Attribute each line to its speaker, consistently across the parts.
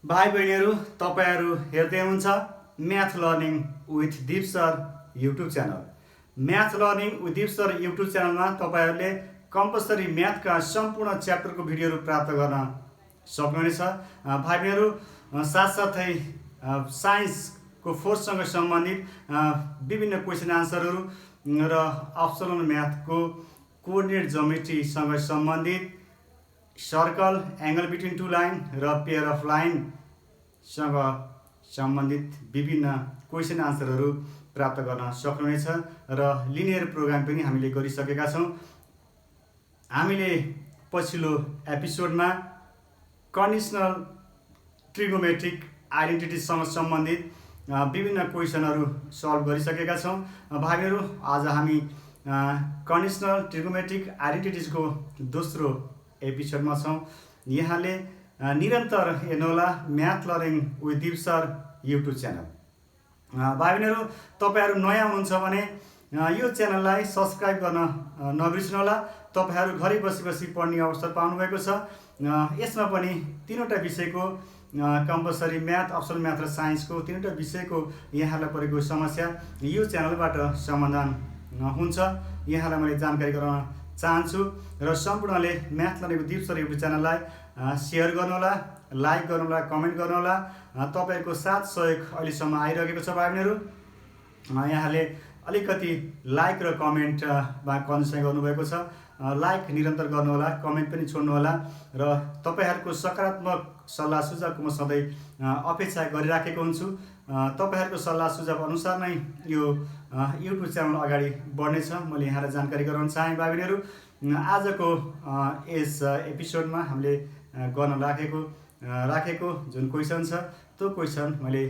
Speaker 1: भाइ बहिनीहरू तपाईहरू हेर्दै हुनुहुन्छ म्याथ लर्निङ विथ दिप sir YouTube channel. Math learning with दिप सर युट्युब च्यानलमा तपाईहरूले कम्पलसरी म्याथका सम्पूर्ण च्याप्टरको भिडियोहरू प्राप्त गर्न सक्नुहुनेछ। भाइ बहिनीहरू साथसाथै साइन्सको फोर्ससँग सम्बन्धित विभिन्न क्वेसन आन्सरहरू र अप्सनल म्याथको कोअर्डिनेट ज्योमेट्रीसँग सम्बन्धित circle, angle between two line र पेयर अफ लाइनसँग सम्बन्धित विभिन्न क्वेसन आन्सरहरू प्राप्त गर्न सक्नुहुनेछ र लिनियर प्रोग्राम पनि हामीले गरिसकेका छौँ। हामीले पछिल्लो एपिसोडमा कन्डिसनल ट्रिगोमेट्रिक आइडेन्टिटीसँग सम्बन्धित विभिन्न क्वेसनहरू सल्भ गरिसकेका छौँ। भाइहरू आज हामी कन्डिसनल ट्रिगोमेट्रिक आइडेन्टिटिजको दोस्रो एपिसोडमा छौँ। यहाँले निरन्तर हेर्नुहोला म्याथ लर्निङ विथ दिप सर युट्युब च्यानल। भाइ बहिनीहरू तपाईँहरू नयाँ हुनुहुन्छ भने यो च्यानललाई सब्सक्राइब गर्न नबिर्सनुहोला। तपाईँहरू घरै बसी पढ्ने अवसर पाउनुभएको छ। यसमा पनि तीनवटा विषयको कम्पलसरी म्याथ, अप्सनल म्याथ र साइन्सको तीनवटा विषयको यहाँलाई परेको समस्या यो च्यानलबाट समाधान हुन्छ। यहाँलाई मैले जानकारी गराउन चाहन्छु र सम्पूर्णले म्याथ लर्निङ विथ दिप सर युट्युब च्यानललाई सेयर गर्नुहोला, लाइक गर्नुहोला, कमेन्ट गर्नुहोला। तपाईँहरूको साथ सहयोग अहिलेसम्म आइरहेको छ। भाइ बहिनीहरू यहाँले अलिकति लाइक र कमेन्टमा कन्सिडर गर्नुभएको छ। लाइक निरन्तर गर्नुहोला, कमेन्ट पनि छोड्नुहोला र तपाईँहरूको सकारात्मक सल्लाह सुझावको म सधैँ अपेक्षा गरिराखेको हुन्छु। तपाईँहरूको सल्लाह सुझाव अनुसार नै यो युट्युब च्यानल अगाडि बढ्नेछ। मैले यहाँलाई जानकारी गराउन चाहेँ। भाइ बहिनीहरू आजको यस एपिसोडमा हामीले गर्न राखेको जुन क्वेसन छ त्यो क्वेसन मैले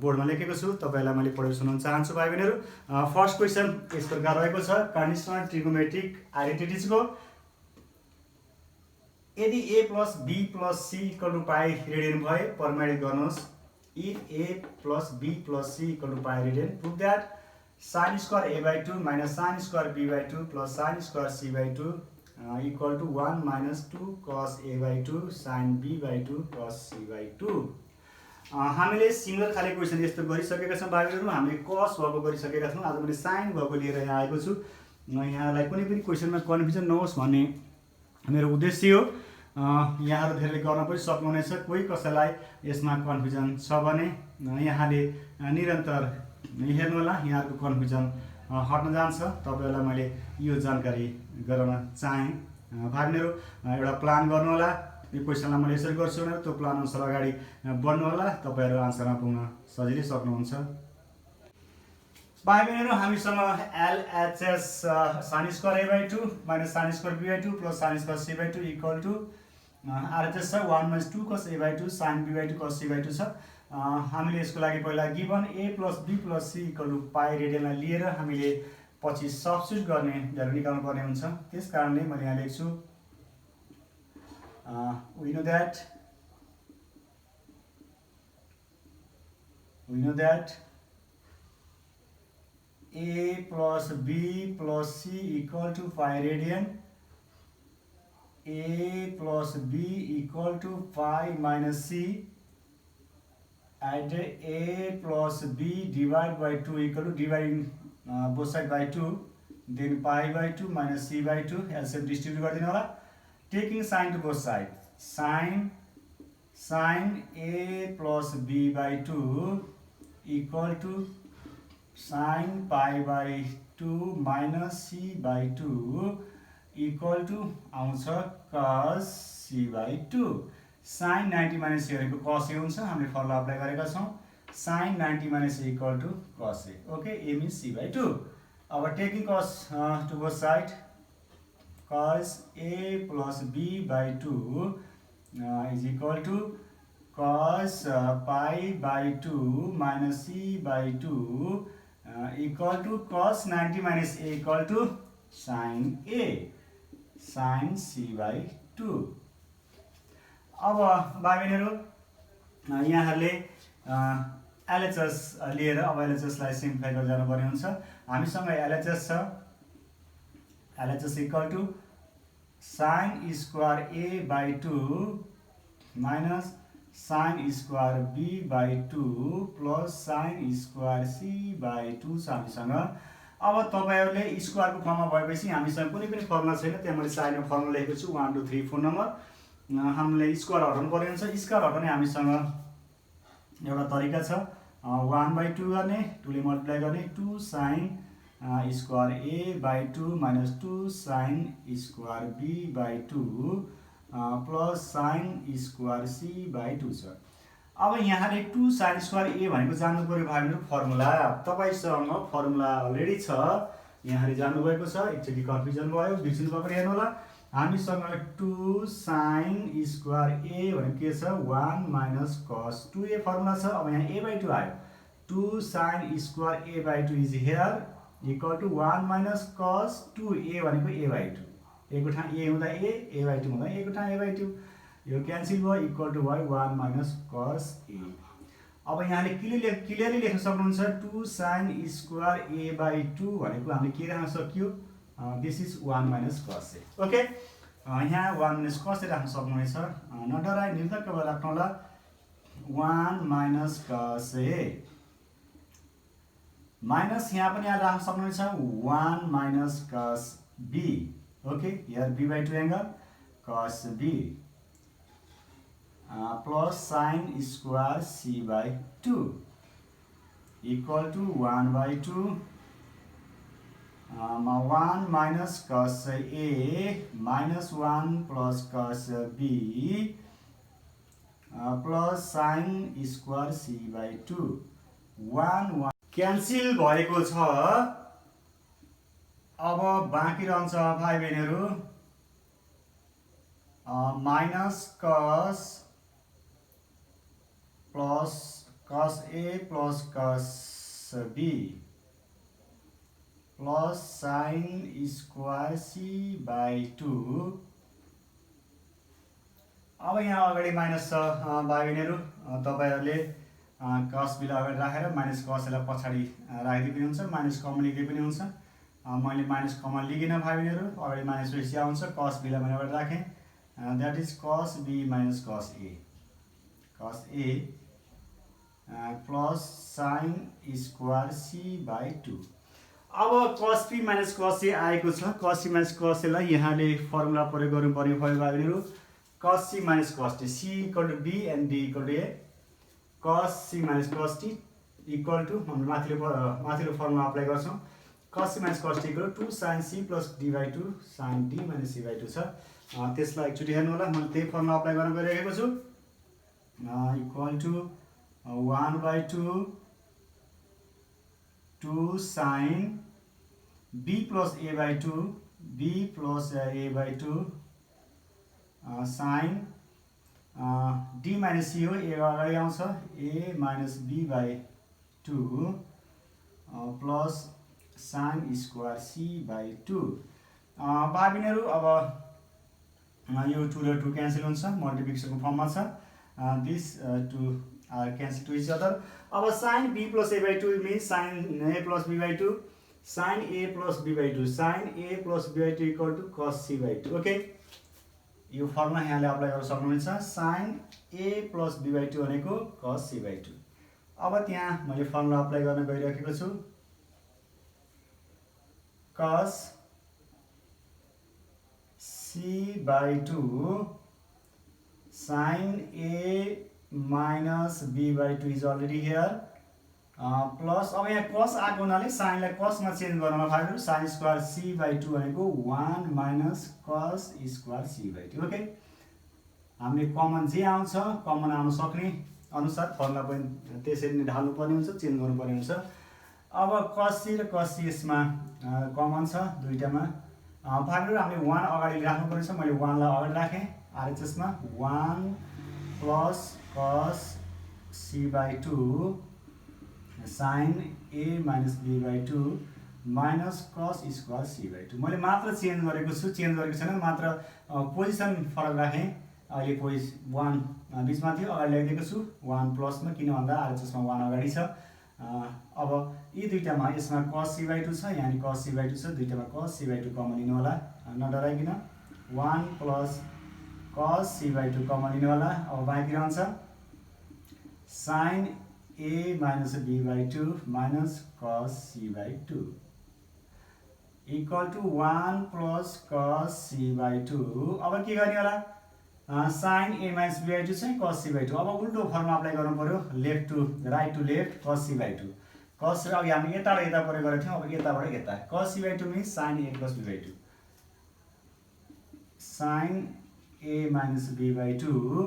Speaker 1: बोर्डमा लेखेको छु, तपाईँलाई मैले पढेर सुनाउन चाहन्छु। भाइ बहिनीहरू फर्स्ट क्वेसन यस प्रकार रहेको छ। कन्डिसनल ट्रिगोमेट्रिक आइडेन्टिटिजको यदि a plus b plus c equal to pi radian भए प्रमाणित गर्नुहोस्। If a plus b plus c equal to pi radian prove that sin square a by 2 minus sin square b by 2 plus sin square c by 2 equal to 1 minus 2 cos a by 2 sin b by 2 cos c by 2। हामीले single खाले question यस्तो गरिसकेका छौँ। भाइ बहिनीहरू हामीले कस भएको गरिसकेका छौँ। आज मैले साइन भएको लिएर यहाँ आएको छु। यहाँलाई कुनै पनि क्वेसनमा कन्फ्युजन नहोस् भन्ने मेरो उद्देश्य हो। यहाँहरू धेरैले गर्न पनि सक्नुहुनेछ। कोही कसैलाई यसमा कन्फ्युजन छ भने यहाँले निरन्तर हेर्नुहोला, यहाँहरूको कन्फ्युजन हट्न जान्छ। तपाईँहरूलाई मैले यो जानकारी गराउन चाहेँ। भाइ बहिनीहरू एउटा प्लान गर्नुहोला, यो क्वेसनलाई मैले यसरी गर्छु भनेर त्यो प्लान अनुसार अगाडि बढ्नुहोला। तपाईँहरू आन्सरमा पुग्न सजिलै सक्नुहुन्छ। भाइ बहिनीहरू हामीसँग LHS sin square a by 2 minus sin square b by 2 plus sin square c by 2 equal to RHS छ 1 minus 2 cos a by 2 sin b by 2 cos c by 2 छ। हामीले यसको लागि पहिला given a plus b plus c equal to pi रेडियनलाई लिएर हामीले पछि सब्स्टिट्युट गर्ने भ्यालु निकाल्नु पर्ने हुन्छ। त्यस कारणले मैले यहाँ लेख्छु we know that a plus b plus c equal to pi radian, a plus b equal to pi minus c, and a plus b divided by 2 equal to dividing both side by 2, then pi by 2 minus c by 2 LCM distribute गरिदिनु होला। Taking sin to both sides, sin a plus b by 2 equal to sin pi by 2 minus c by 2 equal to आउँछ cos c by 2। sin 90 minus a भनेको cos a हुन्छ। हामीले formula apply गरेका छौँ। sin 90 minus a equal to cos a। Okay, a means c by 2। अब taking cos to both side, cos a plus b by 2 is equal to cos pi by 2 minus c by 2 equal to cos 90 minus a equal to sin a, sin c by 2। अब भाइ बहिनीहरू यहाँहरूले LHS लिएर अब एलएचएसलाई simplify गरेर जानुपर्ने हुन्छ। हामीसँग एलएचएस छ, LHS equal to sin square a by 2 minus sine square B by 2 plus sine square C by 2 छ हामीसँग। अब तपाईँहरूले स्क्वायरको फर्ममा भएपछि हामीसँग कुनै पनि फर्मुला छैन, त्यहाँ मैले साइडमा फर्मुला लेखेको छु 1 2 3 4 नम्बर। हामीले स्क्वायर हटाउनु पर्ने हुन्छ। स्क्वायर हटाउने हामीसँग एउटा तरिका छ, 1/2 गर्ने, 2 ले मल्टिप्लाई गर्ने, 2 sine square A by 2 minus 2 sine square B by 2 plus sine square C by 2 छ। अब यहाँले 2 साइन स्क्वायर ए भनेको जान्नु पर्यो भाइहरू फर्मुला। तपाईँसँग फर्मुला अलरेडी छ, यहाँले जान्नुभएको छ, एकचोटि कन्फ्युजन भयो, बिर्सिनु भएको हेर्नु होला। हामीसँग 2 साइन स्क्वायर ए भनेको के छ 1 माइनस कस 2a फर्मुला छ। अब यहाँ a बाई 2 आयो, 2 sine square a by 2 is here equal to 1 minus cos 2a भनेको a बाई 2, a को ठाउँ a हुँदा a बाई 2 हुँदा a को ठाउँ a बाई 2, यो क्यान्सल भयो, इक्वल टु भयो 1 माइनस कस a। अब यहाँले क्लियरली लेख्न सक्नुहुन्छ 2 साइन स्क्वायर a बाई 2 भनेको हामीले के राख्न सक्यो, this is 1 minus cos a। Okay, यहाँ 1 माइनस कस a राख्न सक्नुहुनेछ, नडराई निर्धक्क भएर राख्नु होला 1 माइनस कस a। माइनस यहाँ पनि यहाँ राख्न सक्नुहुन्छ 1 minus cos b। Okay, here b by 2 angle cos b plus sine square c by 2 equal to 1 by 2 1 minus cos a minus 1 plus cos b plus sine square c by 2 1 cancel भएको छ। अब बाँकी रहन्छ भाइ बहिनीहरू minus cos plus cos a plus cos b plus sine square c by 2। अब यहाँ अगाडि माइनस छ भाइ बहिनीहरू, तपाईँहरूले कस बीलाई अगाडि राखेर माइनस कसलाई पछाडि राखिदिए पनि हुन्छ, माइनस कमन लिँदै पनि हुन्छ। मैले माइनस कमन लिगिनँ भाइ बहिनीहरू, अगाडि माइनस बेसी आउँछ, कस बीलाई मैले अगाडि राखेँ, that is cos B minus cos A plus sine square C by 2। अब कस बी माइनस कस ए आएको छ, कस सी माइनस कस एलाई यहाँले फर्मुला प्रयोग गर्नुपर्ने भयो भाइ बहिनीहरू, cos c minus cos t, c equal to b and d equal to a, cos c minus cos t equal to हामीले माथिल्लो फर्मुला अप्लाई गर्छौँ, cos c minus cos t equal to 2 sine c plus d by 2 sine d minus c by 2 छ। त्यसलाई एकचोटि हेर्नु होला, मैले त्यही फर्मुला अप्लाई गर्न गइरहेको छु, equal to 1 by 2 2 sine b plus a by 2 b plus a by 2 sine d minus c हो, a अगाडि आउँछ, a minus b by 2 plus sine square c by 2। भाइ बहिनीहरू अब यो 2 र 2 क्यान्सल हुन्छ, मल्टिप्लिकेसनको फर्ममा छ, this 2 are cancel to each other. अब sine b plus a by 2 means sine a plus b by 2 sine a plus b by 2 sine a plus b by 2 equal to cos c by 2। Okay, यो formula यहाँले apply गर्न सक्नुहुन्छ, sine a plus b by 2 भनेको कस c by 2। अब त्यहाँ मैले formula apply गर्न गइरहेको छु, cos c by 2 sine a minus b by 2 is already here plus, अब यहाँ कस आएको हुनाले साइनलाई कसमा चेन्ज गर्नुमा भाइहरू, साइन स्क्वायर c बाई 2 भनेको 1 minus cos square c by 2। Okay, हामीले कमन जे आउँछ कमन आउन सक्ने अनुसार फर्मुला पनि त्यसरी नै ढाल्नुपर्ने हुन्छ, चेन्ज गर्नुपर्ने हुन्छ। अब कस c र कस c यसमा कमन छ दुईटामा, भाइहरू हामीले 1 अगाडि राख्नुपर्ने छ, मैले 1 लाई अगाडि राखेँ, आरएचएसमा 1 plus cos c by 2 sine a minus b by 2 minus cos square c by 2। मैले मात्र चेन्ज गरेको छु, चेन्ज गरेको छैन, मात्र पोजिसन फरक राखेँ। अहिले 1 बिचमा थियो, अगाडि ल्याइदिएको छु 1 प्लसमा, किन भन्दा आरएचएसमा 1 अगाडि छ। अब यी दुईटामा यसमा कस c बाई 2 छ, यहाँ कस c बाई 2 छ, दुईटामा कस c बाई 2 कमन लिनु होला, नडराइकन 1 plus cos c by 2 common लिनु होला। अब बाँकी रहन्छ sin a minus b by 2 minus cos c by 2 equal to 1 plus cos c by 2. अब के गर्ने होला sin a minus b by 2 चाहिँ cos c by 2. अब उल्टो फर्मुला अप्लाई गर्नु पर्यो left to right to left cos c by 2. cos अब हामी यताबाट यता प्रयोग गरेको थियौं अब यताबाट यता cos c by 2 means sin a plus b by 2. sin a minus b by 2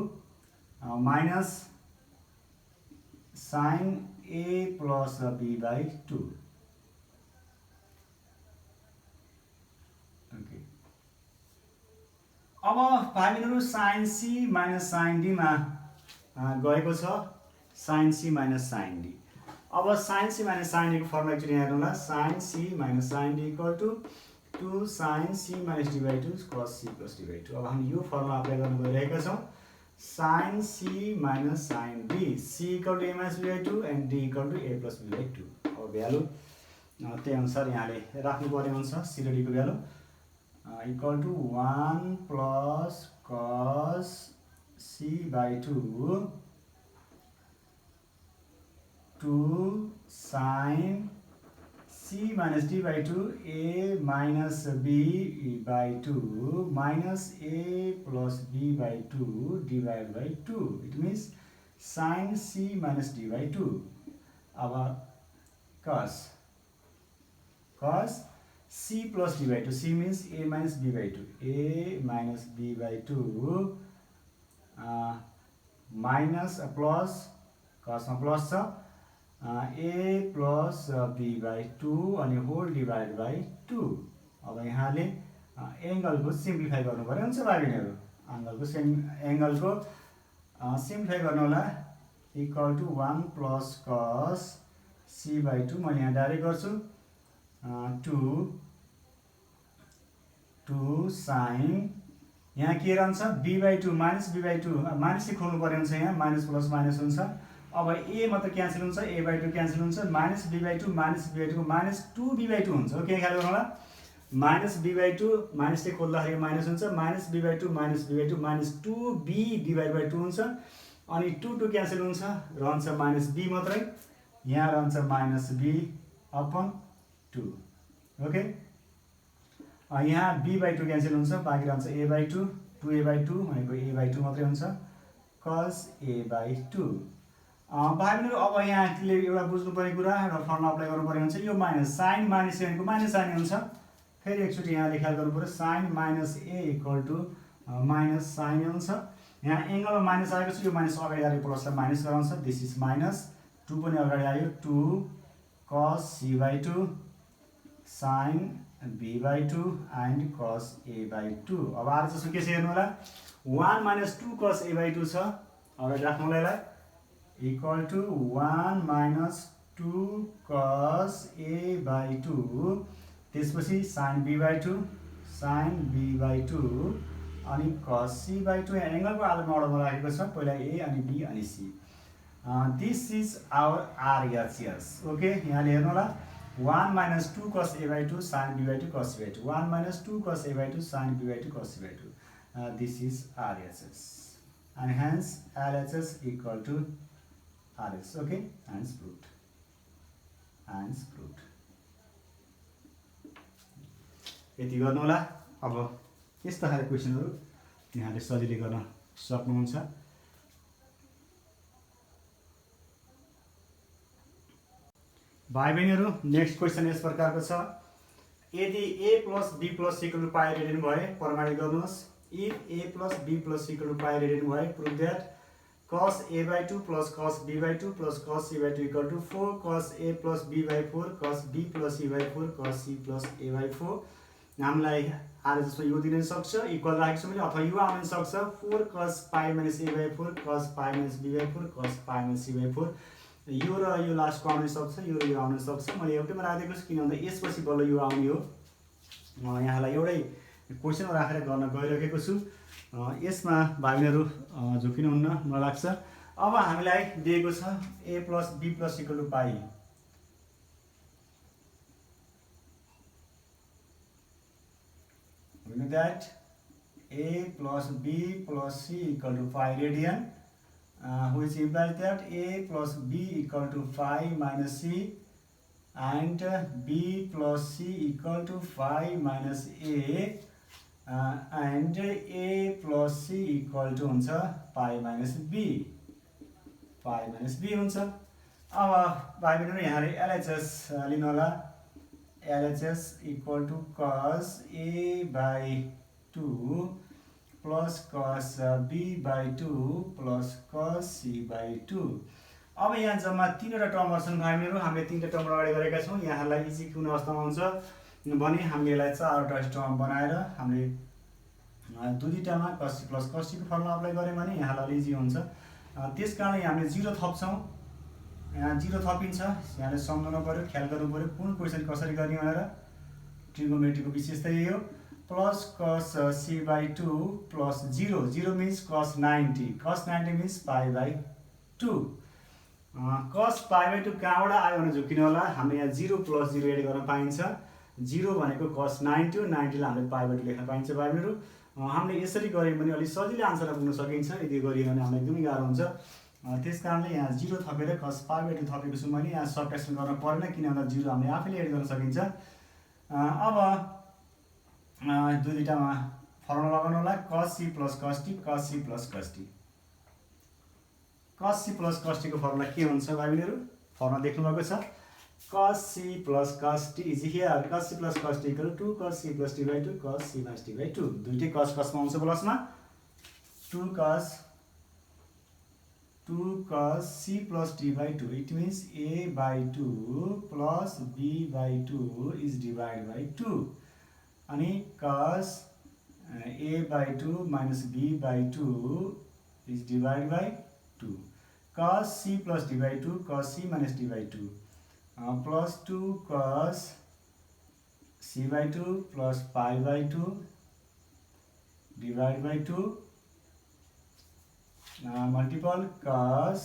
Speaker 1: minus sin a plus b by 2. Okay. अब भाइबहिनीहरु sin c minus sin d मा गएको छ sin c minus sin d. अब sin c minus sin d को formula एकचोटि यहाँ हेर्नुला sin c minus sin d equal to 2 sin c minus d by 2 cos c plus d by 2. अब हामी यो फर्मुला अप्लाई गर्न गइरहेका छौं sin c minus sin d c equal to a minus b by 2 and d equal to a plus b by 2. अब value त्यही अनुसार यहाँले राख्नु पर्ने हुन्छ c र d को value equal to 1 plus cos c by 2 2 sin c minus d by 2 a minus b by 2 minus a plus b by 2 divided by 2. It means sin c minus d by 2. अब cos c plus d by 2 c means a minus b by 2 a minus b by 2 minus plus cos मा plus छ a plus b by 2 अनि whole divide by 2. अब यहाँले एंगलको simplify गर्नु पर्यो हुन्छ भाइबहिनीहरु एंगलको simplify गर्नु होला equal to 1 plus cos c by 2 मैले यहाँ डाइरेक्ट गर्छु 2 sin यहाँ के रहन्छ b by 2 minus b by 2 minus चाहिँ खोल्नु पर्ने हुन्छ यहाँ माइनस प्लस माइनस हुन्छ. अब a मात्र क्यान्सल हुन्छ a by 2 क्यान्सल हुन्छ minus b by 2 को minus 2b by 2 हुन्छ. ओके ख्याल गर्नु होला minus b by 2 माइनस चाहिँ खोल्दाखेरि माइनस हुन्छ minus b by 2 minus 2b divided by 2 हुन्छ अनि 2 क्यान्सल हुन्छ रहन्छ minus b मात्रै यहाँ रहन्छ minus b upon 2. ओके यहाँ b by 2 क्यान्सल हुन्छ बाँकी रहन्छ a by 2 2a by 2 भनेको a by 2 मात्रै हुन्छ cos a by 2. भाइबहिनीहरु अब यहाँले एउटा बुझ्नुपर्ने कुरा एउटा फर्मुला अप्लाई गर्नुपर्ने हुन्छ यो माइनस sin माइनस a भनेको माइनस साइन हुन्छ फेरि एकचोटि यहाँले ख्याल गर्नु पर्यो sin minus a equal to minus sin हुन्छ. यहाँ एंगलमा माइनस आएको छ यो माइनस अगाडि आएर प्लसलाई माइनस गराउँछ दिस इज माइनस 2 पनि अगाडि आयो 2 cos c by 2 sin b by 2 and cos a by 2. अब आर जसो के छ हेर्नु होला 1 minus 2 cos a by 2 छ अगाडि राख्नु होला यसलाई equal to 1 minus 2 cos a by 2 त्यसपछि sin b by 2 by 2 अनि cos c by 2 एंगलको आधारमा अर्डरमा राखेको छ पहिला a अनि b अनि c. This is our RHS. Okay यहाँले हेर्नु होला 1 minus 2 cos a by 2 sin b by 2 cos c by 2 1 minus 2 cos a by 2 sin b by 2 cos c by 2. This is RHS and hence LHS equal to RHS. Okay, hence proved. यति गर्नु होला. अब यस्ता खाले क्वेशनहरु यहाँले सजिलै गर्न सक्नुहुन्छ. भाइ बहिनीहरु नेक्स्ट क्वेशन यस प्रकारको छ यदि a plus b plus c equal to pi radian भए प्रमाणित गर्नुहोस्. if a plus b plus c equal to pi radian भए prove that cos a by 2 plus cos b by 2 plus cos c by 2 equal to 4 cos a plus b by 4 cos b plus c by 4 cos c plus a by 4. हामीलाई are जस्तो यो दिन सक्छ equal राखेको छु मैले अथवा यो आउन सक्छ 4 cos pi minus a by 4 cos pi minus b by 4 cos pi minus c by 4. यो र यो लास्टको आउन सक्छ यो र यो आउन सक्छ मैले एउटैमा राखेको छु किन भन्दा यसपछि बल्ल यो आउने हो. यहाँलाई एउटै क्वेशन राखेर गर्न गइरहेको छु. यसमा भाइबहिनीहरु झुकिनुहुन्न मलाई लाग्छ. अब हामीलाई दिएको छ a plus b plus equal to pi. We know that a plus b plus c equal to pi radian which implies that a plus b equal to phi minus c and b plus c equal to phi minus a and a plus c equal to हुन्छ phi minus b हुन्छ। अब भाइ बहिनीहरु यहाँले LHS लिनु होला। LHS equal to cos a by 2 plus cos b by 2 plus cos c by 2। अब यहाँ जम्मा तीनवटा टर्महरु छन् भाइ बहिनीहरु। हामीले तीनवटा टर्म अगाडि गरेका छौं। यहाँलाई इजी कुन अवस्थामा हुन्छ भने हामीले यसलाई चारवटा टर्म बनाएर हामीले दुईटामा cos c plus cos c को फर्मुला अप्लाई गर्यौं भने यहाँलाई अलि इजी हुन्छ। त्यसकारण हामीले 0 थप्छौं। यहाँ 0 थपिन्छ। यहाँले सम्झनु पर्यो, ख्याल गर्नु पर्यो कुन क्वेशन कसरी गर्ने भनेर। ट्रिगोनोमेट्रीको विशेषता यही हो। plus cos c by 2 plus 0 means cos 90 means pi by 2। cos pi by 2 कहाँबाट आयो भने झुकिनु होला। हामीले यहाँ 0 plus 0 एड गर्न पाइन्छ। 0 भनेको cos 90 लाई हामीले pi by 2 लेख्न पाइन्छ भाइ बहिनीहरु। हामीले यसरी गर्यौं भने अलि सजिलै आन्सरमा पुग्न सकिन्छ। यदि गरियो भने हामीलाई एकदमै गाह्रो हुन्छ। त्यसकारणले यहाँ 0 थपेर cos pi by 2 थपेको छु मैले। यहाँ सबट्र्याक्सन गर्न पर्दैन किनभने 0 हामीले आफैले एड गर्न सकिन्छ। अब दुईटामा फर्मुला लगाउनु होला। cos c plus cos t cos c plus cos t। cos c plus cos t को फर्मुला के हुन्छ भाइ बहिनीहरु? फर्मुला देख्नु भएको छ। cos c plus cos t is here। cos c plus cos t equal to 2 cos c plus t by 2 cos c minus t by 2। दुईटै cos cos मा आउँछ प्लसमा। 2 cos c plus t by 2 it means a by 2 plus b by 2 is divided by 2 अनि cos a by 2 minus b by 2 is divided by 2 cos c plus d by 2 cos c minus d by 2 plus 2 cos c by 2 plus pi by 2 divided by 2 multiple cos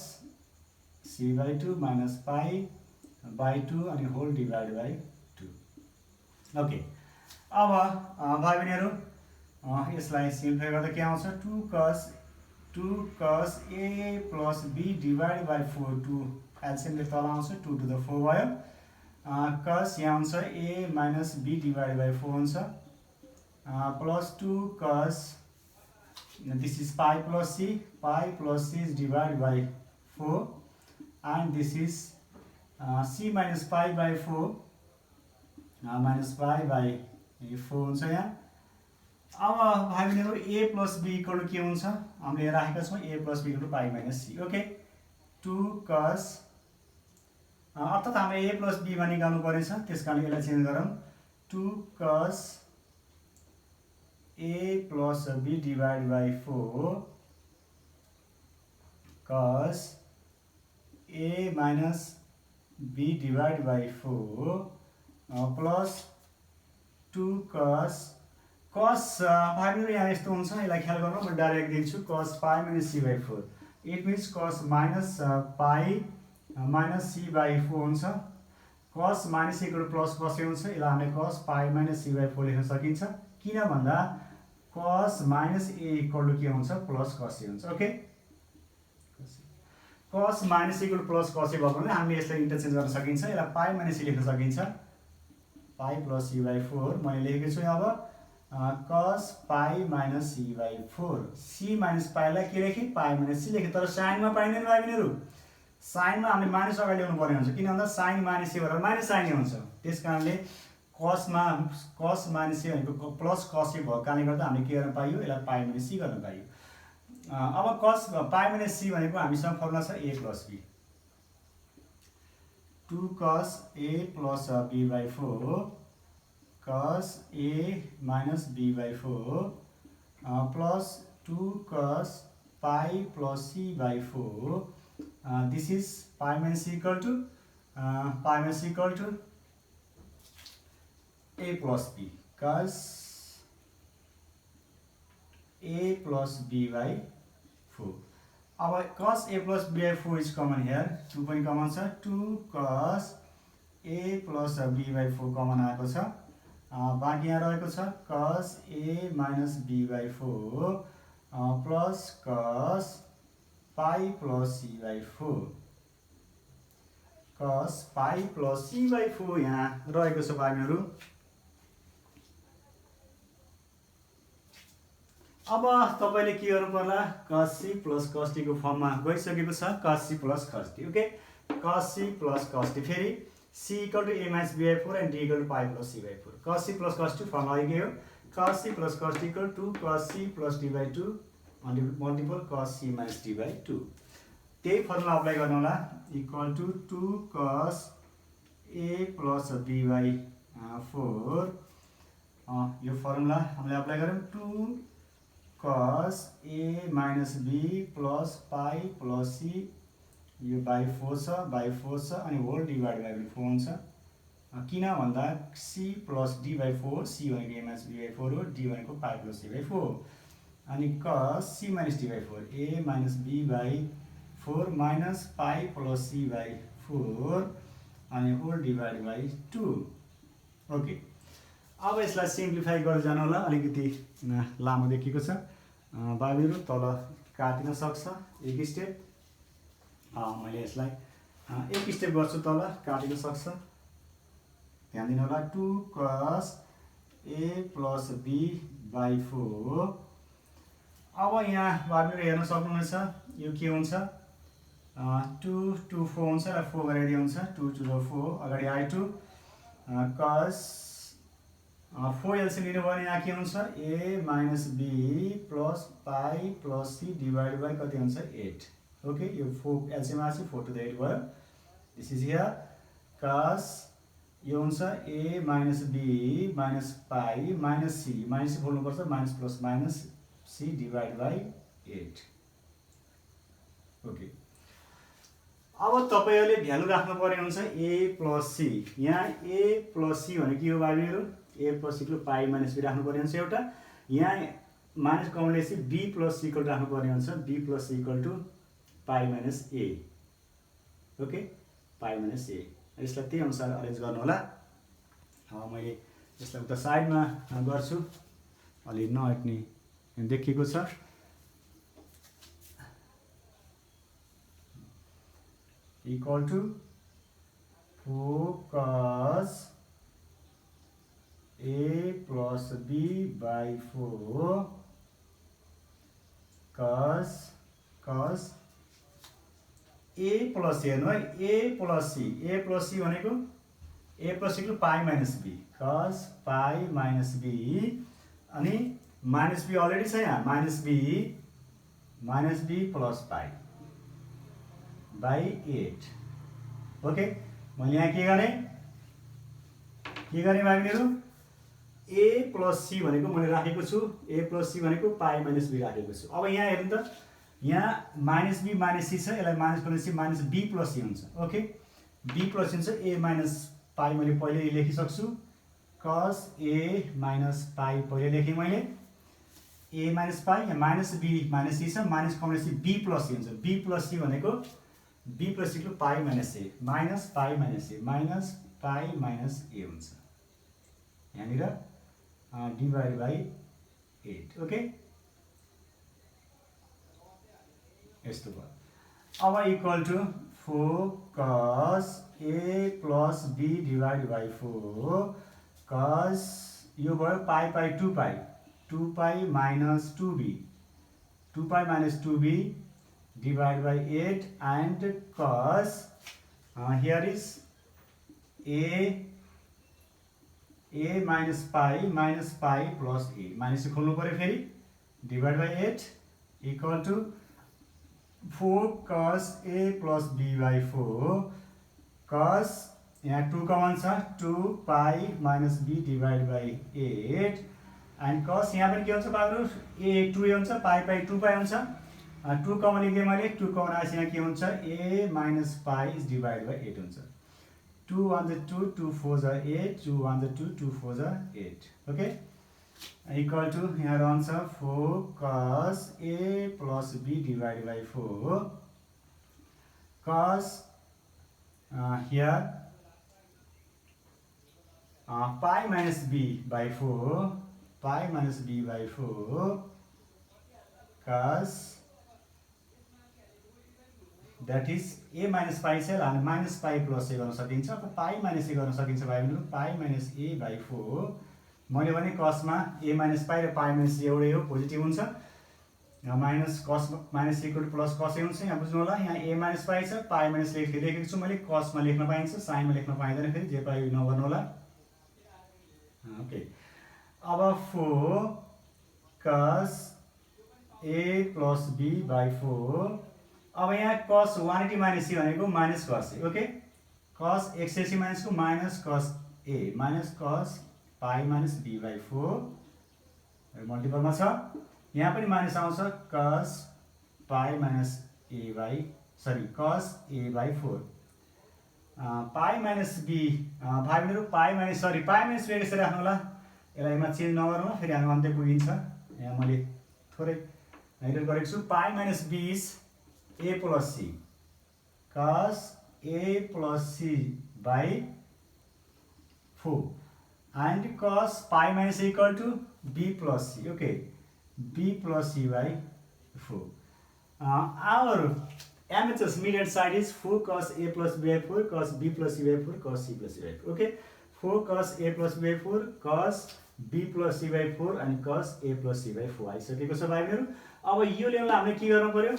Speaker 1: c by 2 minus pi by 2 and whole divided by 2। okay, अब भाइ बहिनीहरु यसलाई simplify गर्दा के आउँछ 2 cos a plus b divided by 4 2 LCM ले तल आउँछ 2 to the 4 भयो। cos यहाँ आउँछ a minus b divided by 4 हुन्छ plus 2 cos this is pi plus c is divided by 4 and this is c minus pi by 4 minus pi by 4 हुन्छ यहाँ। अब भाइ बहिनीहरु a plus b equal to के हुन्छ हामीले राखेका छौं a plus b equal to pi minus c। Okay 2 cos अर्थात हामीले a plus b मा निकाल्नु पर्नेछ त्यसकारण यसलाई चेन्ज गरौँ 2 cos a plus b divided by 4 cos a minus b divided by 4 plus 2 cos भाइ बहिनीहरु यहाँ यस्तो हुन्छ यसलाई ख्याल गर्नु म डाइरेक्ट दिन्छु cos pi minus c by 4 it means cos minus pi minus c by 4 हुन्छ। cos minus c equal to plus cos A हुन्छ। यसलाई हामीले cos pi minus c by 4 लेख्न सकिन्छ किन भन्दा cos minus a equal to के हुन्छ प्लस cos ए हुन्छ। Okay cos minus c equal to plus cos A भएको हुनाले हामीले यसलाई इन्टरचेन्ज गर्न सकिन्छ। यसलाई pi minus c लेख्न सकिन्छ pi plus c by 4 मैले लेखेको छु अब cos pi minus c by 4 c minus pi लाई के लेखे pi minus c लेखे तर sin मा पाइदैन भाइ बहिनीहरु। sin मा हामीले माइनस अगाडि ल्याउनु पर्ने हुन्छ किन भन्दा sin minus a बराबर माइनस sin a हुन्छ। त्यसकारणले cos minus a भनेको प्लस cos a भएको कारणले गर्दा हामीले के गर्न पाइयो यसलाई pi minus c गर्न पाइयो। अब cos pi minus c भनेको हामीसँग फर्मुला छ a plus b 2 cos a plus b by 4 cos a minus b by 4 plus 2 cos pi plus c by 4 this is pi minus c equal to a plus b cos a plus b by 4। अब cos a plus b by 4 is common here 2 पनि common छ 2 cos a plus b by 4 common आएको छ। बाँकी यहाँ रहेको छ cos a minus b by 4 plus cos pi plus C by 4 cos pi plus C by 4 यहाँ रहेको छ भाइहरू। अब तपाईले के गर्नु पर्ला, cos c plus cos t को फर्ममा गइसकेको छ, cos c plus cos t। Okay, cos c plus cos t, फेरि c equal to a minus b by 4 and d equal to pi plus c by 4। cos c plus cos t form आइगयो, cos c plus cos t equal to cos c plus d by 2 multiple cos c minus d by 2। त्यही formula apply गर्नु होला, equal to 2 cos a plus b by 4। यो formula हामीले apply गऱ्यौँ, 2 cos a minus b plus pi plus c, यो by 4 छ अनि whole divide by 4 हुन्छ। किन भन्दा c plus d by 4, c भनेको a माइनस b बाई 4 हो, d भनेको पाई प्लस c बाई 4, अनि cos c minus d by 4, a minus b by 4 minus pi plus c by 4 अनि होल डिभाइड बाई 2। ओके, अब यसलाई simplify गर्दै जानु होला, अलिकति लामो देखिएको छ बाबुहरू, तल काटिन सक्छ एक स्टेप। मैले यसलाई एक स्टेप गर्छु, तल काटिन सक्छ, ध्यान दिनु होला। 2 cos a plus b by 4। अब यहाँ बाबुहरू हेर्न सक्नुहुनेछ, यो के हुन्छ, 2 2 4 हुन्छ र 4 गरेर हुन्छ, 2 2 4 अगाडि i2 cos 4 एलसिएम लिनु भने यहाँ के हुन्छ, a minus b plus pi plus c divide by कति हुन्छ 8। ओके, यो 4 एलसिएम आएपछि 4 टु द 8 भयो, दिस इज हियर cos यो हुन्छ a minus b minus pi minus c, minus c खोल्नुपर्छ, minus plus minus c divide by 8। Okay, अब तपाईहरुले भ्यालु राख्नु पर्ने हुन्छ a प्लस c। यहाँ a प्लस c भनेको यो बाबुहरू, a plus equal pi minus b राख्नु पर्ने हुन्छ एउटा, यहाँ माइनस कमलेसी b प्लस c इक्वल राख्नु पर्ने हुन्छ, b plus c equal to pi minus a। Okay, pi minus a, यसलाई त्यही अनुसार अरेन्ज गर्नु होला। मैले यसलाई उता साइडमा गर्छु, अलि नहट्ने देखिएको छ। Equal to 4 cos a plus b by 4 cos a plus हेर्नु है, a प्लस c भनेको a plus c pi minus b, cos pi minus b अनि माइनस b अलरेडी छ यहाँ, minus b plus pi by 8। Okay, मैले यहाँ के गरेँ बाबुहरू, a प्लस c भनेको मैले राखेको छु, a प्लस c भनेको पाई माइनस b राखेको छु। अब यहाँ हेर्नु त, यहाँ माइनस b माइनस c छ, यसलाई minus plus c minus b plus c हुन्छ। ओके, b प्लस c हुन्छ, a माइनस पाई मैले पहिले लेखिसक्छु, cos a माइनस पाई पहिले लेखेँ मैले, a माइनस पाई, यहाँ माइनस b माइनस c छ, माइनस कमलेसी b प्लस c हुन्छ, b प्लस c भनेको b plus equal pi minus a, minus pi minus a, minus pi minus a हुन्छ, यहाँनिर divide by 8। Okay, यस्तो भयो। अब equal to 4 cos a plus b divide by 4 cos यो भयो pi pi 2 pi, 2 pi minus 2b, 2 pi minus 2b divided by 8 and cos here is a minus pi plus a minus खोल्नु पर्यो फेरि, divided by 8 equal to 4 cos a plus b by 4 cos यहाँ 2 common छ, 2 pi minus b divided by 8 and cos यहाँ पनि के हुन्छ बाबुहरू, a 2a हुन्छ, पाई पाई 2 पाई हुन्छ, 2 कमन लिएँ मैले, 2 कमन आएपछि यहाँ के हुन्छ, a minus pi is divide by 8 हुन्छ। 2 1 2, 2 4 जा 8, 2 1 2, 2 4 जा 8। ओके, इक्वल टु यहाँ रहन्छ 4 cos a plus b divide by 4 cos here pie minus b by 4, pie minus b by 4 cos that is a minus pi छ हामी minus pi plus ए गर्न सकिन्छ अथवा पाई माइनस ए गर्न सकिन्छ भाइ बहिनीहरू पाई माइनस ए बाई 4 मैले भने कसमा ए माइनस पाई र पाई माइनस ए एउटै हो पोजिटिभ हुन्छ minus cos minus equal to plus कसै हुन्छ यहाँ बुझ्नु होला यहाँ ए माइनस पाई छ पाई माइनस लेखेको छु मैले कसमा लेख्न पाइन्छ साइनमा लेख्न पाइँदैन फेरि जे पाइ नगर्नु होला ओके अब 4 cos a plus b by 4 अब यहाँ cos 180 minus c भनेको minus cos a okay cos 180 minus को minus cos a minus cos pi minus b by 4 मल्टिपलमा छ यहाँ पनि माइनस आउँछ cos pi minus a by cos a by 4 pi minus b भाइ बहिनीहरु pi minus b यसरी राख्नु होला यसलाई यहाँ चेन्ज नगर्नु होला फेरि हामी अन्त्य पुगिन्छ यहाँ मैले थोरै हाइलाइट गरेको छु pi minus b is a plus c cos a plus c by 4 and cos pi minus a equal to b plus c okay b plus c by 4 our MHS median side is 4 cos a plus b by 4 cos b plus c by 4 cos c plus c by 4 okay 4 cos a plus b by 4 cos b plus c by 4 and cos a plus c by 4 आइसकेको छ भाइहरु अब यो लेभललाई हामीले के गर्नु पर्यो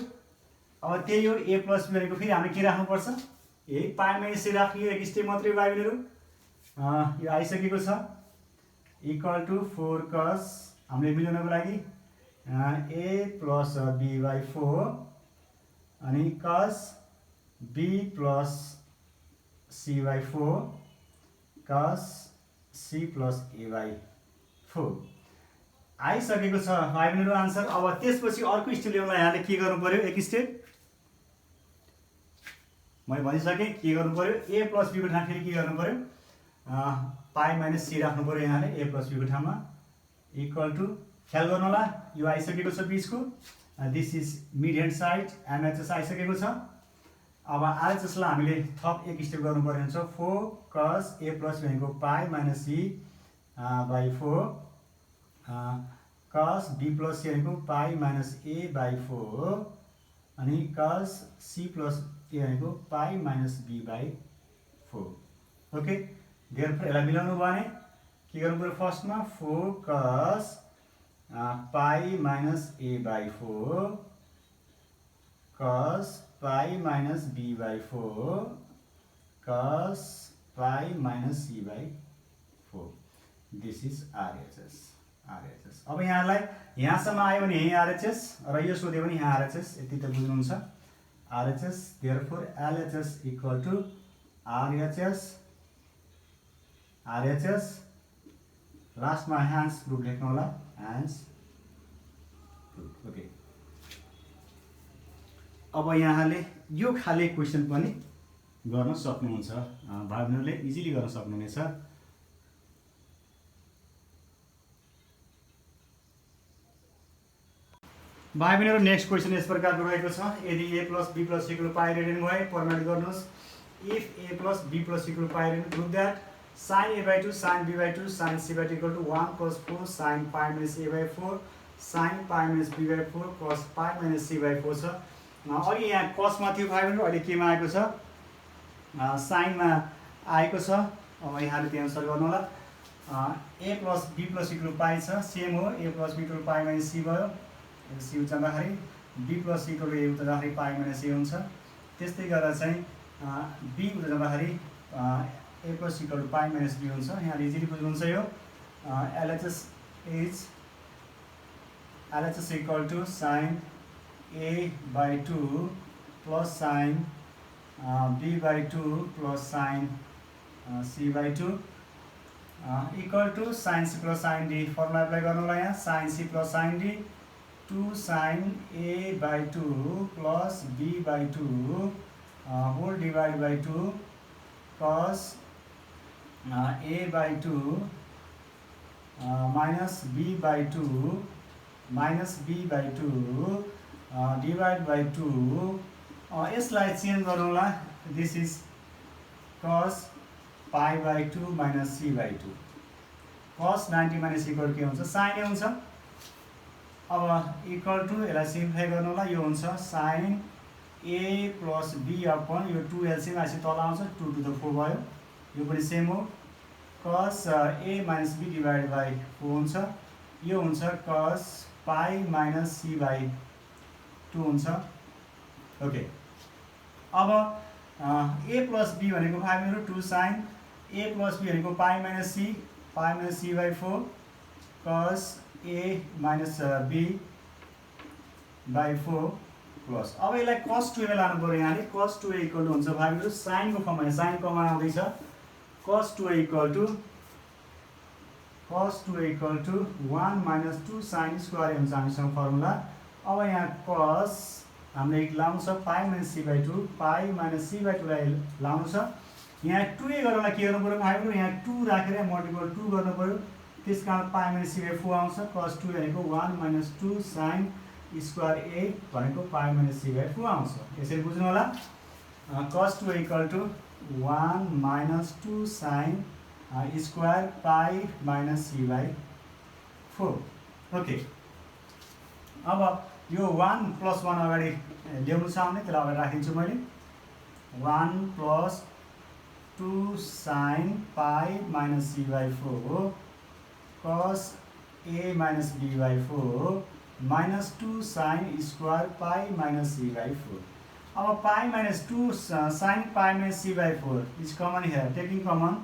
Speaker 1: अब त्यही हो a plus b भनेको फेरि हामीले के राख्नु पर्छ यही पाइ माइनस c राख्ने एक स्टेप मात्रै भाइहरु यो आइसकेको छ इक्वल टु 4 cos हामीले मिलाउनको लागि a plus b by 4 अनि cos b plus c by 4 cos c plus a by 4 आइसकेको छ भाइहरु आन्सर अब त्यसपछि अर्को स्टेप लेभलमा यहाँले के गर्नु पर्यो एक स्टेप मैले भनिसके के गर्नु पर्यो a plus b को ठाउँमा फेरि के गर्नु पर्यो पाइ माइनस c राख्नु पर्यो यहाँले a plus b को ठाउँमा इक्वल टु ख्याल गर्नु होला यो आइसकेको छ बीचको this is mid hand side MHS आइसकेको छ अब RHS लाई हामीले थप एक स्टेप गर्नु पर्ने हुन्छ 4 cos a plus b भनेको पाइ minus c by 4 cos b plus c भनेको पाइ माइनस a by 4 अनि cos c plus a भनेको पाइ minus b by 4 okay therefore यसलाई मिलाउनु भने के गर्नु पर्यो फर्स्टमा 4 cos पाइ माइनस a by 4 cos पाइ माइनस b by 4 cos पाइ minus c by 4 this is RHS अब यहाँलाई यहाँसम्म आयो भने यही RHS र यो सोध्यो भने यहाँ RHS यति त बुझ्नुहुन्छ RHS therefore LHS equal to RHS लास्टमा ह्यान्ड्स प्रुफ लेख्नु होला ह्यान्ड्स प्रुफ ओके अब यहाँले यो खाले क्वेशन पनि गर्न सक्नुहुन्छ भाइ बहिनीहरुले इजिली गर्न सक्नुहुनेछ भाइ बहिनीहरु नेक्स्ट क्वेशन यस प्रकारको रहेको छ यदि a plus b plus c equal to pi radian भए फर्मुलेट गर्नुस् if a plus b plus c equal to pi radian prove that sin a by 2 sin b by 2 sin c by 2 equal to 1 plus 4 sin pi minus a by 4 sin pi minus b by 4 cos pi minus c by 4 छ अघि यहाँ cos मा थियो भाइ बहिनीहरु अहिले केमा आएको छ sin मा आएको छ अब यहाँले त्यो आन्सर गर्नु होला a plus b plus c equal to pi छ सेम हो a plus b equal to pi minus c भयो c उचाल्दाखेरि b plus c equal to a उचाल्दाखेरि pi minus a हुन्छ त्यस्तै गरेर चाहिँ b उचाल्दाखेरि a plus c equal to pi minus b हुन्छ यहाँ easily बुझ्नुहुन्छ यो LHS equal to sin a by 2 plus sin b by 2 plus sin c by 2 equal to sin c plus sin d formula apply गर्नु होला यहाँ sin c plus sin d 2 sin a by 2 plus b by 2 whole divided by 2 cos a by 2 minus b by 2 minus b by 2 divided by 2 यसलाई change गर्नु होला this is cos pi by 2 minus c by 2 cos 90 minus equal के हुन्छ sin ए हुन्छ अब equal to यसलाई simplify गर्नु होला यो हुन्छ sin a plus b upon यो 2 एलसीएम आएपछि तल आउँछ 2 to the 4 भयो यो पनि सेम हो cos a minus b divided by 4 हुन्छ यो हुन्छ cos pi minus c by 2 हुन्छ ओके अब a plus b भनेको भाइहरू 2 sin a plus b भनेको pi minus c by 4 cos a minus b by 4 plus अब यसलाई cos 2a लानु पर्यो यहाँले cos 2a इक्वल टु हुन्छ भाइहरू sin को फर्ममा sin कमन आउँदैछ cos 2a equal to 1 minus 2 sin square हुन्छ हामीसँग फर्मुला अब यहाँ cos हामीले लाउनु छ pi minus c by 2 pi minus c by 2 लाई लाउनु छ यहाँ 2a गर्नलाई के गर्नु पर्यो भाइहरू यहाँ 2 राखेर मल्टिपल 2 गर्नु पर्यो त्यसकारण pi minus c by 4 आउँछ cos 2 भनेको 1 minus 2 sin स्क्वायर a भनेको pi minus c by 4 आउँछ यसरी बुझ्नु होला cos 2 equal to 1 minus 2 sin square pi minus c by 4 okay अब यो 1 plus 1 अगाडि ल्याउनु छ भने त्यसलाई अगाडि राखिन्छु मैले 1 plus 2 sin pi minus c by 4 cos a minus b by 4 minus 2 sin square pi minus c by 4 अब pi minus 2 sin pi minus c by 4 is common here taking common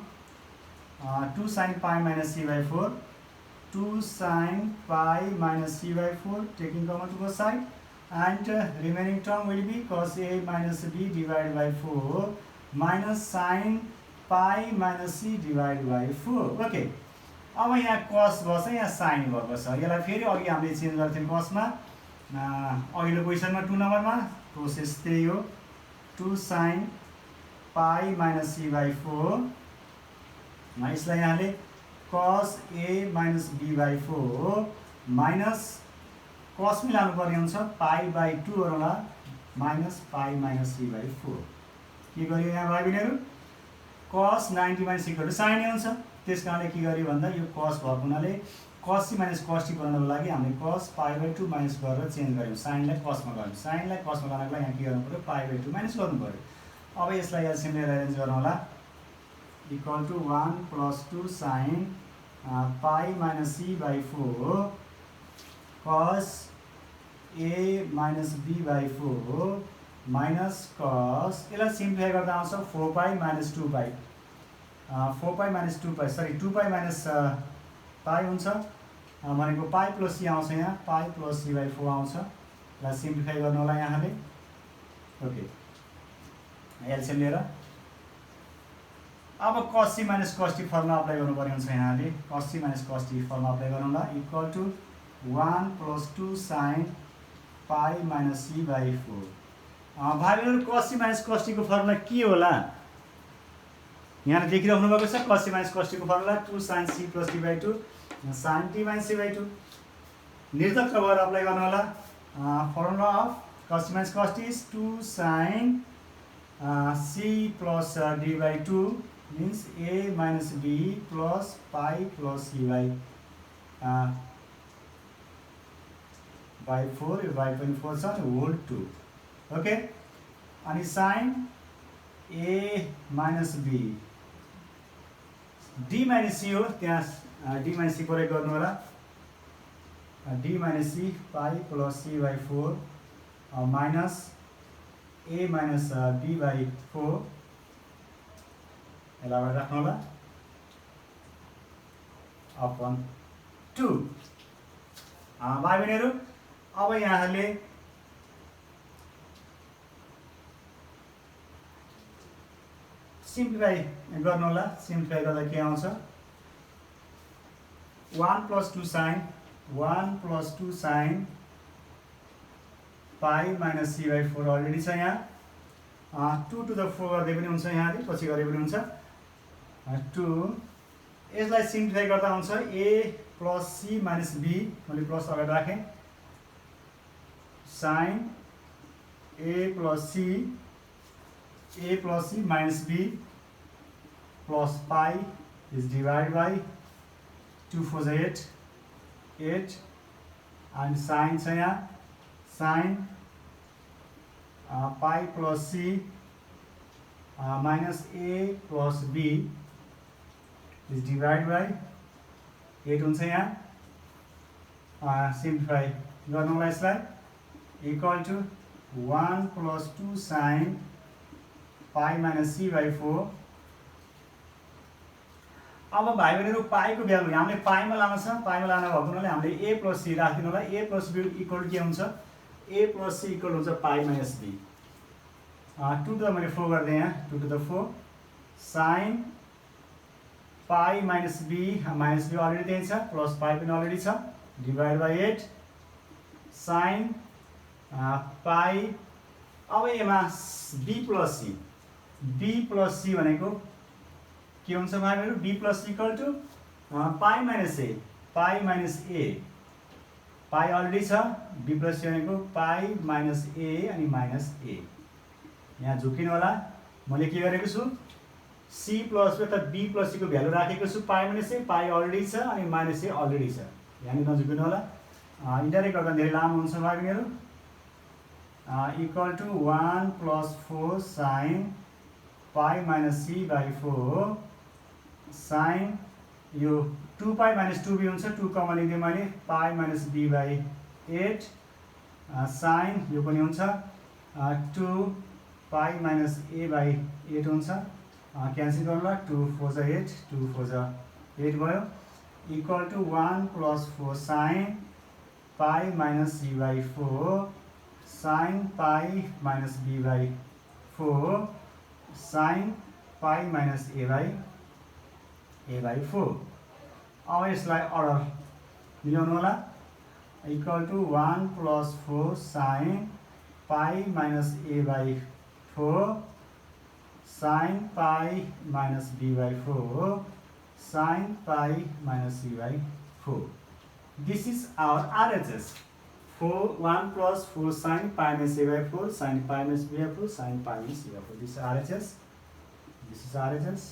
Speaker 1: 2 sin pi minus c by 4 2 sin pi minus c by 4 taking common to both side and remaining term will be cos a minus b divided by 4 minus sin pi minus c divided by 4 okay अब यहाँ cos बस यहाँ sin भएको छ यसलाई फेरि अघि हामीले change गर्थ्यौं cosमा अघिल्लो क्वेशनमा 2 नम्बरमा प्रोसेस त्यही हो 2 sin pi minus c by 4 यसलाई यहाँले cos a minus b by 4 minus cos मिलाउनु पर्ने हुन्छ pi by 2 गरौँला minus pi minus c by 4 के गरियो यहाँ भाइ बहिनीहरु cos 90 minus equal to sin हुन्छ त्यसकारणले के गरियो भन्दा यो cos भएको हुनाले cos c minus cos t बनाउनको लागि हामीले cos pi by 2 minus गरेर चेन्ज गर्यौं sin लाई cos मा गर्यौं sin लाई cos मा गर्नको लागि यहाँ के गर्नु पर्यो pi by 2 minus गर्नु पर्यो अब यसलाई एलसीएम लिएर अरेन्ज गरौँ होला equal to 1 plus 2 sin pi minus c by 4 cos a minus b by 4 minus cos यसलाई सिम्प्लिफाई गर्दा आउँछ 4 pi minus 2 pi 4 pi minus 2 pi sorry 2 pi minus pi हुन्छ भनेको pi plus c आउँछ यहाँ pi plus c by 4 आउँछ यसलाई simplify गर्नु होला यहाँले ओके एलसीएम लिएर अब cos c minus cos t formula apply गर्नु पर्ने हुन्छ यहाँले cos c minus cos t formula apply गर्नु होला equal to 1 plus 2 sin pi minus c by 4 भाइहरु cos c minus cos t को फर्मुला के होला यहाँ देखिराख्नु भएको छ cos c minus cos t को formula 2 sin c plus t by 2 sin t minus c by 2 निर्धक्क भएर अप्लाई गर्नु होला formula of cos c minus cos t is 2 sin c plus d by 2 means a minus b plus pi plus c by 4 by 24 छ whole 2 okay अनि sin a minus b d minus c हो त्यहाँ d minus c प्रयोग गर्नु होला d minus c pi plus c by 4 minus a minus b by 4 यसलाई राख्नु होला अपन 2 भाइ बहिनीहरु अब यहाँले सिम्प्लिफाई गर्नु होला सिम्प्लिफाई गर्दा के आउँछ 1 plus 2 sin 1 plus 2 sin pi minus c by 4 already छ यहाँ 2 to the 4 गर्दै पनि हुन्छ यहाँले पछि गरे पनि हुन्छ 2 यसलाई सिम्प्लिफाई गर्दा हुन्छ a plus c minus b मैले प्लस अगाडि राखे sin a plus c minus b plus pi is divided by 2 4 8 8 and sin छ यहाँ sin pi plus c minus a plus b is divide by 8 हुन्छ यहाँ simplify गर्नुलाई यसलाई equal to 1 plus 2 sine pi minus c by 4। अब भाइ बहिनीहरू पाईको value हामीले पाईमा लानु छ, पाईमा लानु भएको हुनाले हामीले ए प्लस सी राखिदिनु होला। ए प्लस बी इक्वल के हुन्छ, ए प्लस सी इक्वल हुन्छ pi minus b. 2 to the मैले 4 गरिदिएँ यहाँ, 2 to the 4 sine pi minus b already त्यही छ, प्लस पाई पनि अलरेडी छ, डिभाइड बाई 8 साइन पाई। अब यसमा बी प्लस सी भनेको के हुन्छ भाइहरु, b plus equal to pi minus a, pi minus a, pi already छ, बी प्लस सी भनेको पाई माइनस ए अनि माइनस ए। यहाँ झुकिनु होला, मैले के गरेको छु सी प्लस अथवा बी प्लस सी को भ्यालु राखेको छु, पाई माइनस ए, पाई अलरेडी छ अनि माइनस ए अलरेडी छ। यहाँ नझुकिनु होला, इन्डाइरेक्ट गर्दा धेरै लामो हुन्छ भाइहरु। Equal to 1 plus 4 sine pi minus c by 4 sine यो 2 पाई माइनस 2 बी हुन्छ, 2 कमन लिँदै मैले pi minus b by 8 sine यो पनि हुन्छ 2 पाई माइनस ए बाई 8 हुन्छ, क्यान्सल गर्नुला 2 4 जा 8, 2 4 जा 8 भयो। Equal to 1 plus 4 sine pi minus c by 4 sine pi minus b by 4 sine pi minus a by 4। अब यसलाई अर्डर मिलाउनु होला, equal to 1 plus 4 sine pi minus a by 4 sine pi minus b by 4 sine pi minus c by 4। This is our RHS। 1 plus 4 sin pi minus a by 4 sin pi minus b by 4 sin pi minus c by 4. This is RHS. This is RHS.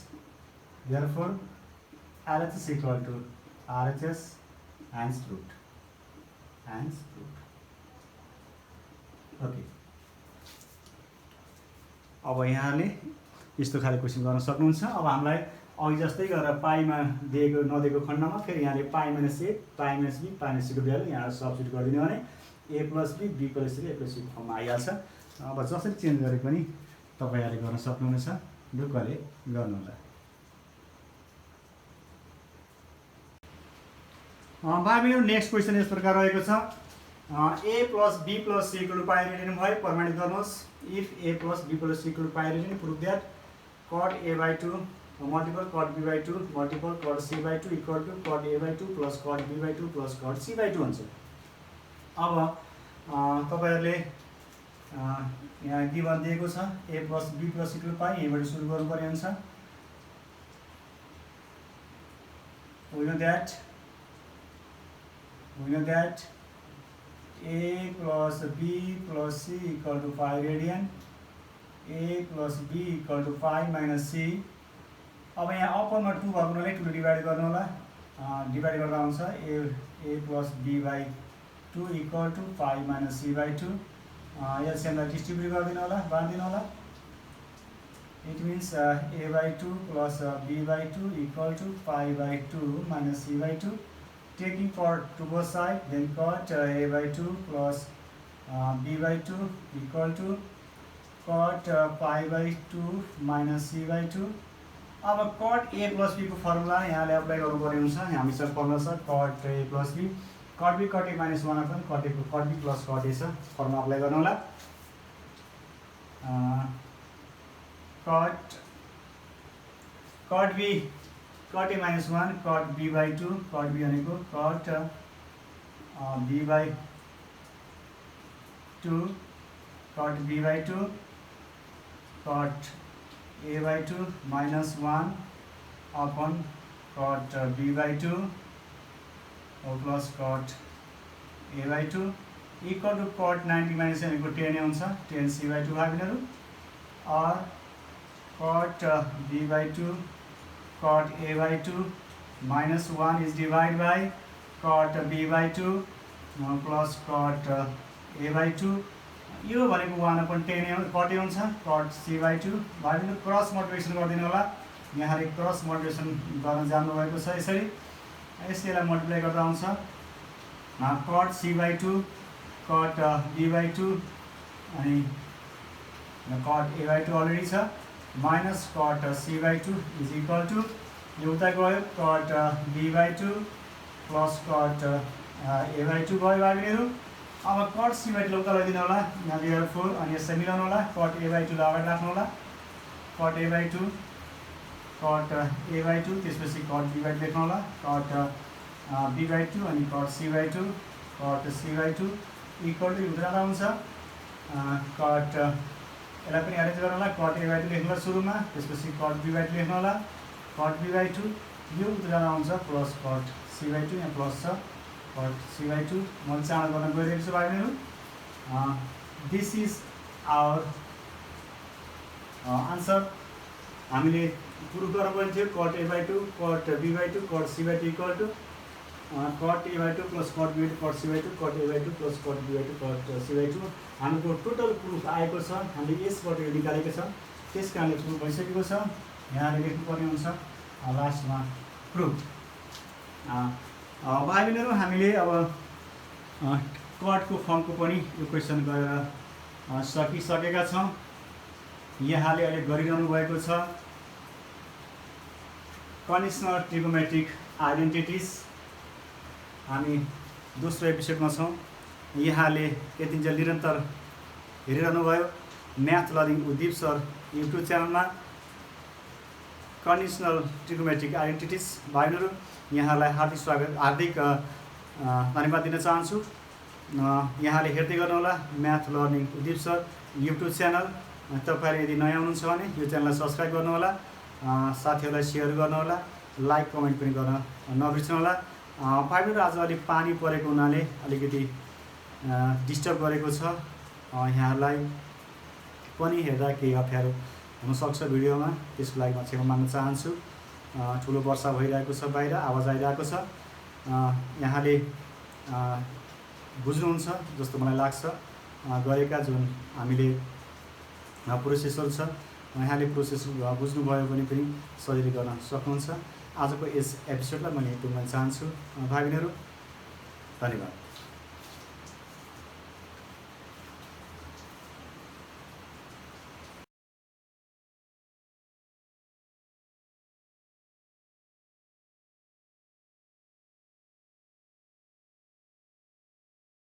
Speaker 1: Therefore, RHS equal to RHS and root. Okay. अब यहाँले यस्तो खाले question गर्न सक्नुहुन्छ। अब हामीलाई अघि जस्तै गरेर पाईमा दिएको नदिएको खण्डमा फेरि यहाँले pi minus a, pi minus b, pi minus c को भ्यालु यहाँ सब्स्टिट्युट गरिदिनु भने a plus b plus c, a plus c फर्ममा आइहाल्छ। अब जसरी चेन्ज गरे पनि तपाईहरुले गर्न सक्नुहुनेछ, ढुक्कले गर्नुहोला। भाइहरु नेक्स्ट क्वेसन यस प्रकार रहेको छ, a plus b plus c equal to pi radian भयो, प्रमाणित गर्नुहोस्। If a plus b plus c equal to pi radian, prove that cot a by 2 multiple cot b by 2 multiple cot c by 2 equal to cot a by 2 plus cot b by 2 plus cot c by 2 हुन्छ। अब तपाईहरुले यहाँ given दिएको छ a plus b plus equal to pi, यहीबाट सुरु गर्नुपर्ने हुन्छ। we know that a plus b plus c equal to pi radian, a plus b equal to pi minus c। अब यहाँ अपरमा 2 भएको हुनाले 2 डिभाइड गर्नु होला, डिभाइड गर्दा हुन्छ a plus b by 2 equal to pi minus c by 2। एलसीएमलाई distribute गरिदिनु होला, बाँड्दिनु होला। It means a by 2 plus b by 2 equal to pi by 2 minus c by 2। taking for to both side, then cot a by 2 plus b by 2 equal to cot pi by 2 minus c by 2। अब cot a plus b को formula यहाँले apply गर्नुपर्ने हुन्छ। हामीसँग formula छ cot a plus b, cot b cot a minus 1 upon cot b plus cot a छ, formula apply गर्नु होला। cot b cot a minus 1 cot b by 2, cot b भनेको cot b by 2 cot b by 2 cot a by 2 minus 1 upon cot b by 2 plus cot a by 2 equal to cot 90 minus भनेको 10 हुन्छ, 10 c by 2 भागिनेहरू, or cot b by 2 cot a by 2 minus 1 is divided by cot b by 2 plus cot a by 2 यो भनेको 1/10 cut ए हुन्छ cut c/2 भाइ बहिनीहरू cross multiplication गरिदिनु होला। यहाँले क्रस मल्टिप्लिकेसन गर्न जान्नुभएको छ। यसरी यसलाई मल्टिप्लाई गर्दा आउँछ कट c/2 कट b/2 अनि कट a/2 अलरेडी छ minus cut c/2 is equal to यो उता गयो cut b/2 plus cut a/2 भयो भाइ बहिनीहरू। अब कट c/2 उता लैदिनु होला यहाँ दिएर 4 अनि यसलाई मिलाउनु होला कट a/2 लाई अगाडि राख्नु होला कट a/2 कट a/2 त्यसपछि कट b/2 लेख्नु होला कट b/2 अनि cut c/2 cut c/2 equal to हुँदै जाँदा हुन्छ कट यसलाई पनि एरेन्ज गर्नु होला कट a/2 लेख्नु होला सुरुमा त्यसपछि कट b/2 लेख्नु होला कट b/2 यो उता जाँदा हुन्छ प्लस कट c/2 यहाँ प्लस छ कट c/2 मैले चाँडो गर्न गइरहेको छु भाइ बहिनीहरू। This is our answer. हामीले प्रुफ गर्नुपर्ने थियो cut a/2 cut b/2 cut c/2 equal to cut a/2 plus cut b/2 cut c/2 cut a/2 plus cut b/2 cut c/2 हाम्रो टोटल प्रुफ आएको छ। हामीले यसबाट यो निकालेको छ त्यस कारणले प्रुफ भइसकेको छ। यहाँले लेख्नुपर्ने हुन्छ लास्टमा प्रुफ। भाइ बहिनीहरू हामीले अब कटको फर्मको पनि यो क्वेसन गरेर सकिसकेका छौँ। यहाँले अहिले गरिरहनु भएको छ कन्डिसनल ट्रिगोमेट्रिक आइडेन्टिटिज। हामी दोस्रो एपिसोडमा छौँ। यहाँले यतिन्जेल निरन्तर हेरिरहनु भयो math learning with Deep sir YouTube च्यानलमा कन्डिसनल ट्रिगोमेट्रिक आइडेन्टिटिज। भाइ बहिनीहरू यहाँलाई हार्दिक स्वागत हार्दिक धन्यवाद दिन चाहन्छु। यहाँले हेर्दै गर्नुहोला math learning with Deep sir YouTube channel. तपाईँले यदि नयाँ हुनुहुन्छ भने यो च्यानललाई सब्सक्राइब गर्नुहोला, साथीहरूलाई सेयर गर्नुहोला, लाइक कमेन्ट पनि गर्न नबिर्सनुहोला। भाइ बहिनीहरू आज अलिक पानी परेको हुनाले अलिकति डिस्टर्ब गरेको छ। यहाँहरूलाई पनि हेर्दा केही अप्ठ्यारो हुनसक्छ भिडियोमा, त्यसको लागि म क्षमा माग्न चाहन्छु। ठुलो वर्षा भइरहेको छ, बाहिर आवाज आइरहेको छ। यहाँले बुझ्नुहुन्छ जस्तो मलाई लाग्छ। गरेका जुन हामीले प्रोसेसहरू छ यहाँले प्रोसेस बुझ्नुभयो भने पनि सजिलै गर्न सक्नुहुन्छ। आजको यस एपिसोडलाई मैले टुङ्ग्याउन चाहन्छु। भाइ बहिनीहरू धन्यवाद।